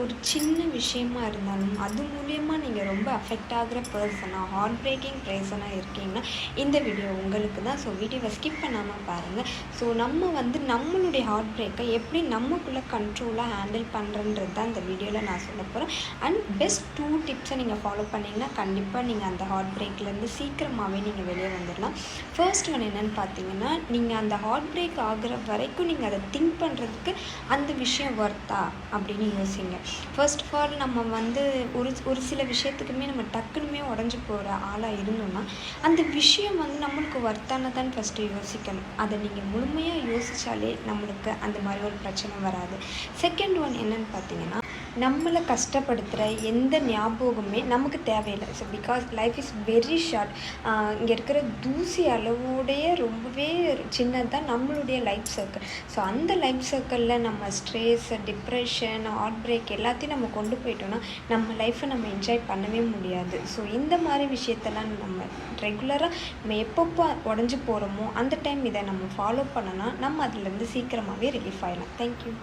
ஒரு சின்ன விஷயமா இருந்தாலும் அது மூலியமா நீங்கள் ரொம்ப அஃபெக்ட் ஆகிற பர்சனாக ஹார்ட் பிரேக்கிங் பர்சனாக இருக்கீங்கன்னா இந்த வீடியோ உங்களுக்கு தான். ஸோ வீடியோவை ஸ்கிப் பண்ணாமல் பாருங்கள். ஸோ நம்ம வந்து நம்மளுடைய ஹார்ட் பிரேக்கை எப்படி நமக்குள்ளே கண்ட்ரோலாக ஹேண்டில் பண்ணுறன்றது தான் இந்த வீடியோவில் நான் சொல்ல போகிறேன். அண்ட் பெஸ்ட் 2 டிப்ஸை நீங்கள் ஃபாலோ பண்ணிங்கன்னா கண்டிப்பாக நீங்கள் அந்த ஹார்ட் பிரேக்லேருந்து சீக்கிரமாகவே நீங்கள் வெளியே வந்துடலாம். ஃபர்ஸ்ட் ஒன் என்னென்னு பார்த்தீங்கன்னா, நீங்கள் அந்த ஹார்ட் பிரேக் ஆகிற வரைக்கும் நீங்கள் அதை திங்க் பண்ணுறதுக்கு அந்த விஷயம் ஒர்த்தா அப்படின்னு யோசிங்க. ஃபர்ஸ்ட் ஆஃப் ஆல் நம்ம வந்து ஒரு சில விஷயத்துக்குமே நம்ம டக்குனுமே உடஞ்சி போகிற ஆளாக இருந்தோம்னா அந்த விஷயம் வந்து நம்மளுக்கு ஒர்த்தானதான்னு ஃபஸ்ட்டு யோசிக்கணும். அதை நீங்கள் முழுமையாக யோசித்தாலே நம்மளுக்கு அந்த மாதிரி ஒரு பிரச்சனை வராது. செகண்ட் ஒன் என்னென்னு பார்த்தீங்கன்னா, நம்மளை கஷ்டப்படுத்துகிற எந்த ஞாபகமே நமக்கு தேவையில்லை. So because life is very short. இங்கே இருக்கிற தூசி அளவோடைய ரொம்பவே சின்னது தான் நம்மளுடைய லைஃப் சர்க்கிள். ஸோ அந்த லைஃப் சர்க்கிளில் நம்ம ஸ்ட்ரெஸ், டிப்ரெஷன், ஹார்ட் பிரேக் எல்லாத்தையும் நம்ம கொண்டு போயிட்டோம்னா நம்ம லைஃப்பை நம்ம என்ஜாய் பண்ணவே முடியாது. ஸோ இந்த மாதிரி விஷயத்தெல்லாம் நம்ம ரெகுலராக நம்ம எப்பப்போ உடஞ்சி போகிறோமோ அந்த டைம் இதை நம்ம ஃபாலோ பண்ணோன்னா நம்ம அதிலேருந்து சீக்கிரமாகவே ரிலீஃப் ஆகிடலாம். தேங்க்யூ.